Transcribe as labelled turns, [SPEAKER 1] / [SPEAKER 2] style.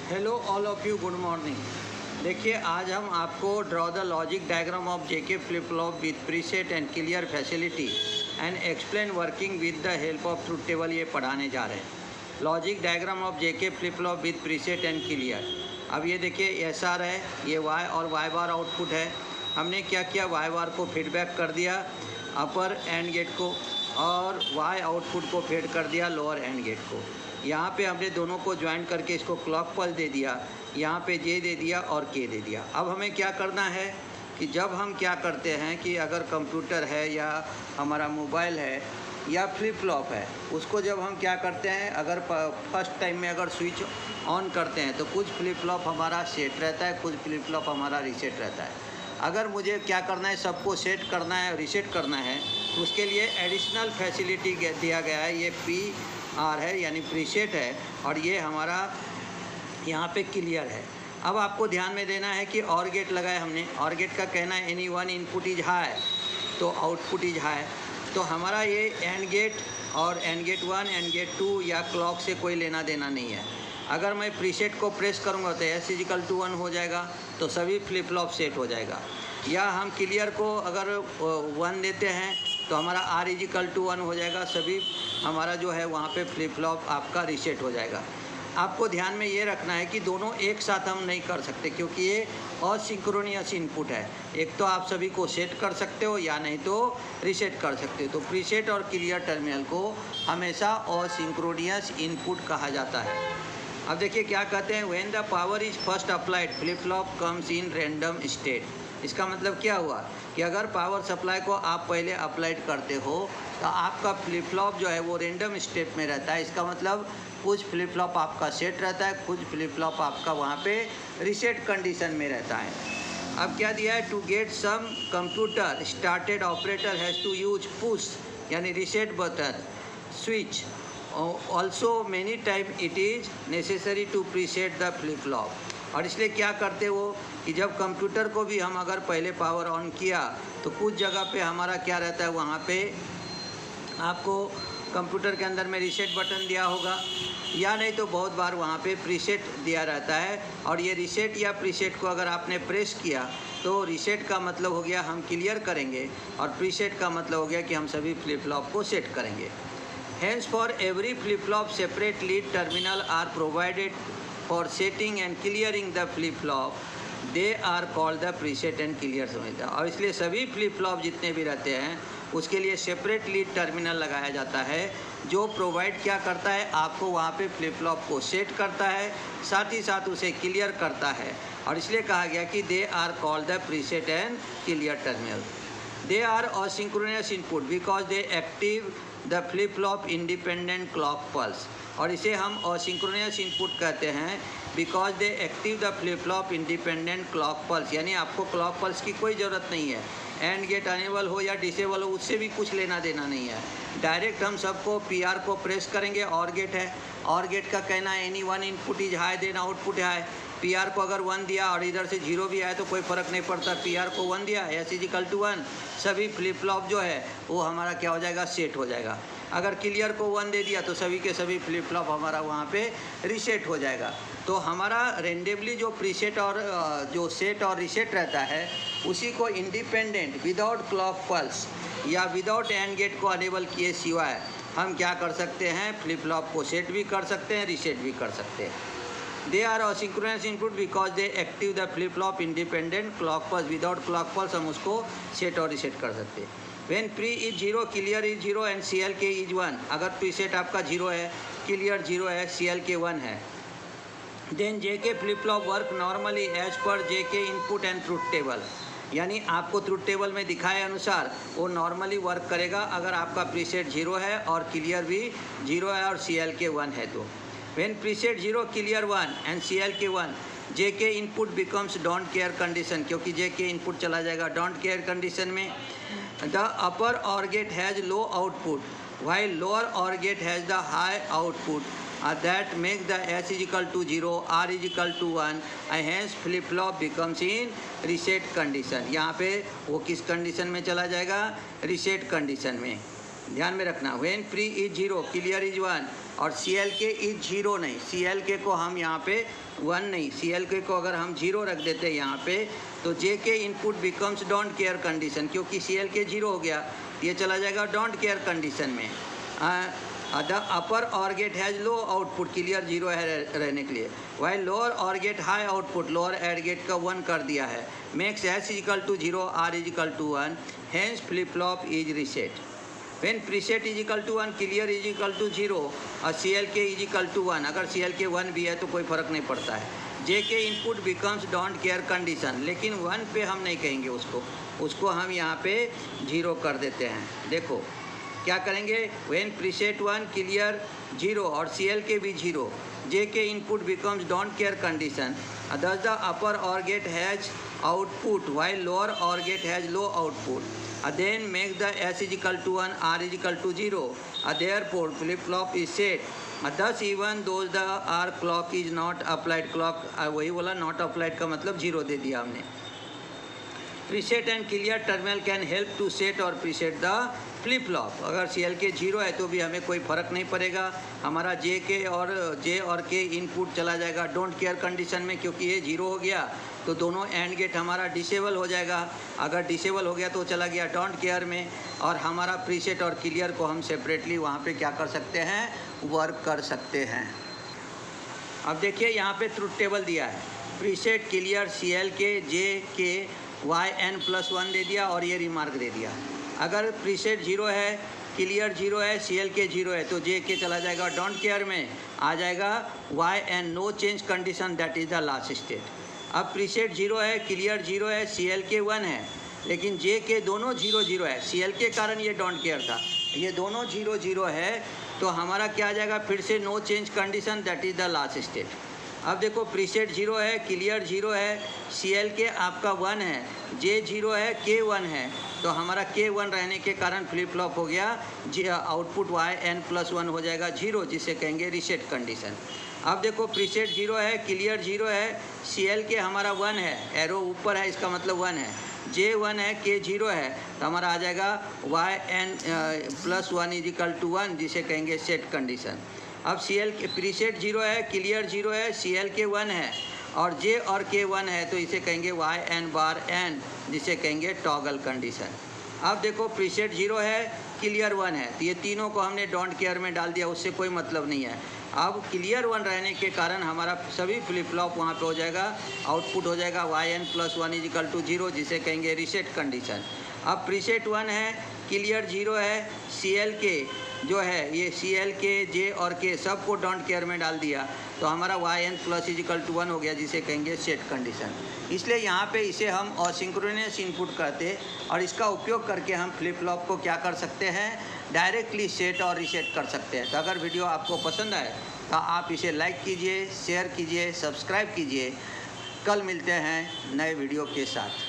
[SPEAKER 1] Hello all of you, good morning. देखिए, आज हम आपको draw the logic diagram of JK flip flop with preset and clear facility and explain working with the help of truth table ये पढ़ाने जा रहे हैं। Logic diagram of JK flip flop with preset and clear. अब ये देखिए, S R है, ये वाई और वाई बार आउटपुट है। हमने क्या किया, वाई बार को फीडबैक कर दिया अपर एंड गेट को और वाई आउटपुट को फीड कर दिया लोअर एंड गेट को। यहाँ पे हमने दोनों को ज्वाइन करके इसको क्लॉक पल्स दे दिया, यहाँ पे जे दे दिया और के दे दिया। अब हमें क्या करना है कि जब हम क्या करते हैं कि अगर कंप्यूटर है या हमारा मोबाइल है या फ्लिप फ्लॉप है, उसको जब हम क्या करते हैं, अगर फर्स्ट टाइम में अगर स्विच ऑन करते हैं तो कुछ फ्लिप फ्लॉप हमारा सेट रहता है, कुछ फ्लिप फ्लॉप हमारा रीसेट रहता है। अगर मुझे क्या करना है, सबको सेट करना है, रीसेट करना है, तो उसके लिए एडिशनल फैसिलिटी दिया गया है। ये PR है यानी प्रीसेट है और ये हमारा यहाँ पे क्लियर है। अब आपको ध्यान में देना है कि और गेट लगाए हमने। और गेट का कहना है any one input is high तो आउटपुट इज हाई। तो हमारा ये एंड गेट और एंड गेट 1 एंड गेट 2 या क्लॉक से कोई लेना देना नहीं है। अगर मैं प्रीसेट को प्रेस करूँगा तो S=1 हो जाएगा, तो सभी फ्लिप फ्लॉप सेट हो जाएगा। या हम क्लियर को अगर 1 देते हैं तो हमारा R=1 हो जाएगा, सभी हमारा जो है वहाँ पे फ्लिप फ्लॉप आपका रीसेट हो जाएगा। आपको ध्यान में ये रखना है कि दोनों एक साथ हम नहीं कर सकते, क्योंकि ये असिंक्रोनियस इनपुट है। एक तो आप सभी को सेट कर सकते हो या नहीं तो रीसेट कर सकते हो। तो प्रीसेट और क्लियर टर्मिनल को हमेशा असिंक्रोनियस इनपुट कहा जाता है। अब देखिए क्या कहते हैं, when the power is first applied flip flop comes in random state. इसका मतलब क्या हुआ कि अगर पावर सप्लाई को आप पहले अप्लाइड करते हो तो आपका फ्लिप फ्लॉप जो है वो रैंडम स्टेट में रहता है। इसका मतलब कुछ फ्लिप फ्लॉप आपका सेट रहता है, कुछ फ्लिप फ्लॉप आपका वहाँ पे रीसेट कंडीशन में रहता है। अब क्या दिया है, to get some computer started operator has to use push यानी reset button switch. Also many time it is necessary to preset the flip flop. और इसलिए क्या करते वो कि जब कंप्यूटर को भी हम अगर पहले पावर ऑन किया तो कुछ जगह पे हमारा क्या रहता है, वहाँ पे आपको कंप्यूटर के अंदर में रीसेट बटन दिया होगा या नहीं तो बहुत बार वहाँ पे प्रीसेट दिया रहता है। और ये रीसेट या प्रीसेट को अगर आपने प्रेस किया तो रीसेट का मतलब हो गया हम क्लियर करेंगे और प्रीसेट का मतलब हो गया कि हम सभी फ्लिप फ्लॉप को सेट करेंगे। Hence for every flip flop separate lead terminal are provided for setting and clearing the flip flop. They are called the preset and clear समझता है। और इसलिए सभी फ्लिप फ्लॉप जितने भी रहते हैं उसके लिए सेपरेट लीड टर्मिनल लगाया जाता है, जो प्रोवाइड क्या करता है, आपको वहाँ पे फ्लिप फ्लॉप को सेट करता है, साथ ही साथ उसे क्लियर करता है। और इसलिए कहा गया कि they are called the preset and clear terminal. They are asynchronous input because they active the flip flop independent clock pulse. और इसे हम असिंक्रोनियस इनपुट कहते हैं because they active the flip flop independent clock pulse. यानी आपको clock pulse की कोई ज़रूरत नहीं है। एंड गेट अनेबल हो या डिसेबल हो उससे भी कुछ लेना देना नहीं है। डायरेक्ट हम सबको PR को प्रेस करेंगे। और गेट है, और गेट का कहना है any one input is high then output है। PR को अगर 1 दिया और इधर से 0 भी आए तो कोई फ़र्क नहीं पड़ता। PR को 1 दिया, S=1, सभी फ्लिप फ्लॉप जो है वो हमारा क्या हो जाएगा, सेट हो जाएगा। अगर क्लियर को 1 दे दिया तो सभी के सभी फ्लिप फ्लॉप हमारा वहाँ पे रीसेट हो जाएगा। तो हमारा रेंडमली जो प्रीसेट और जो सेट और रीसेट रहता है उसी को इंडिपेंडेंट विदाउट क्लॉक पल्स या विदाउट एंड गेट को अनेबल किए सिवाय हम क्या कर सकते हैं, फ्लिप फ्लॉप को सेट भी कर सकते हैं, रीसेट भी कर सकते हैं। They are asynchronous input because they active the flip flop independent clock pulse. Without clock pulse हम उसको सेट और रीसेट कर सकते हैं। When pre is 0, clear is 0 and CLK is 1. अगर प्रीसेट आपका 0 है, क्लियर 0 है, CLK 1 है, then JK flip flop work normally as per JK input and truth table. यानी आपको ट्रुथ टेबल में दिखाए अनुसार वो नॉर्मली वर्क करेगा अगर आपका प्रीसेट 0 है और क्लियर भी 0 है और CLK 1 है तो। When preset 0, clear 1 and CLK 1, JK input becomes don't care condition, क्योंकि JK input चला जाएगा don't care condition में। The upper OR gate has low output while lower OR gate has the high output. That makes the S=0, R=1 and hence flip flop becomes in reset condition. यहाँ पे वो किस condition में चला जाएगा, reset condition में। ध्यान में रखना, when pre is 0, clear is 1 और CLK इज 0 नहीं, CLK को हम यहाँ पे 1 नहीं, CLK को अगर हम 0 रख देते हैं यहाँ पे तो JK input becomes don't care condition, क्योंकि CLK 0 हो गया ये चला जाएगा डोंट केयर कंडीशन में। द अपर और gate has low output, clear 0 है रहने के लिए, वाइल लोअर और gate high output, lower and gate का 1 कर दिया है, makes S equal to 0 R equal to 1, hence flip flop is reset. When preset is equal to 1, clear is equal to 0 और CLK इज इक्वल टू 1, अगर CLK 1 भी है तो कोई फ़र्क नहीं पड़ता है। JK input becomes don't care condition, लेकिन 1 पे हम नहीं कहेंगे उसको हम यहाँ पे 0 कर देते हैं। देखो क्या करेंगे, व्हेन प्रीसेट 1 क्लियर 0 और CLK भी 0, JK input becomes don't care condition, thus the upper OR gate has output while lower OR gate has low output, then make the S is equal to 1 R is equal to 0, therefore flip flop is set, thus even though the R clock is not applied, clock वही बोला not applied का मतलब 0 दे दिया हमने। Preset and clear terminal can help to set और preset the flip flop, अगर CLK 0 है तो भी हमें कोई फ़र्क नहीं पड़ेगा, हमारा J और K इनपुट चला जाएगा डोंट केयर कंडीशन में, क्योंकि ये 0 हो गया तो दोनों एंड गेट हमारा डिसेबल हो जाएगा, अगर डिसेबल हो गया तो चला गया डोंट केयर में, और हमारा प्रीसेट और क्लियर को हम सेपरेटली वहाँ पे क्या कर सकते हैं, वर्क कर सकते हैं। अब देखिए यहाँ पे ट्रुथ टेबल दिया है, preset clear CLK JK YN+1 दे दिया और ये रिमार्क दे दिया, अगर प्रीसेट 0 है क्लियर 0 है CLK 0 है तो JK चला जाएगा डोंट केयर में, आ जाएगा YN no change condition, that is the last state. अब प्रीसेट 0 है क्लियर 0 है CLK 1 है, लेकिन JK दोनों 0 0 है, CLK के कारण ये डोंट केयर था, ये दोनों 0 0 है तो हमारा क्या आ जाएगा फिर से no change condition, that is the last state. अब देखो प्रीसेट 0 है क्लियर 0 है CLK आपका 1 है, J 0 है K 1 है, तो हमारा K 1 रहने के कारण फ्लिप फ्लॉप हो गया, आउटपुट YN+1 हो जाएगा 0, जिसे कहेंगे रीसेट कंडीशन। अब देखो प्रीसेट 0 है क्लियर 0 है CLK हमारा 1 है, एरो ऊपर है इसका मतलब 1 है, J 1 है K 0 है तो हमारा आ जाएगा YN+1 इज इक्वल टू 1, जिसे कहेंगे सेट कंडीशन। अब CLK प्रीसेट 0 है क्लियर 0 है CLK 1 है और J और K 1 है तो इसे कहेंगे YN⁻N, जिसे कहेंगे टॉगल कंडीशन। अब देखो प्रीसेट 0 है क्लियर 1 है तो ये तीनों को हमने डोंट केयर में डाल दिया, उससे कोई मतलब नहीं है। अब क्लियर 1 रहने के कारण हमारा सभी फ्लिप फ्लॉप वहाँ पे हो जाएगा, आउटपुट हो जाएगा YN+1 इज इक्वल टू 0, जिसे कहेंगे रीसेट कंडीशन। अब प्रीसेट 1 है क्लियर 0 है CLK जो है ये CLK J और K सबको डोंट केयर में डाल दिया तो हमारा YN+ इज इक्वल टू 1 हो गया, जिसे कहेंगे सेट कंडीशन। इसलिए यहाँ पे इसे हम असिंक्रोनस इनपुट कहते और इसका उपयोग करके हम फ्लिप फ्लॉप को क्या कर सकते हैं, डायरेक्टली सेट और रीसेट कर सकते हैं। तो अगर वीडियो आपको पसंद आए तो आप इसे लाइक कीजिए, शेयर कीजिए, सब्सक्राइब कीजिए। कल मिलते हैं नए वीडियो के साथ।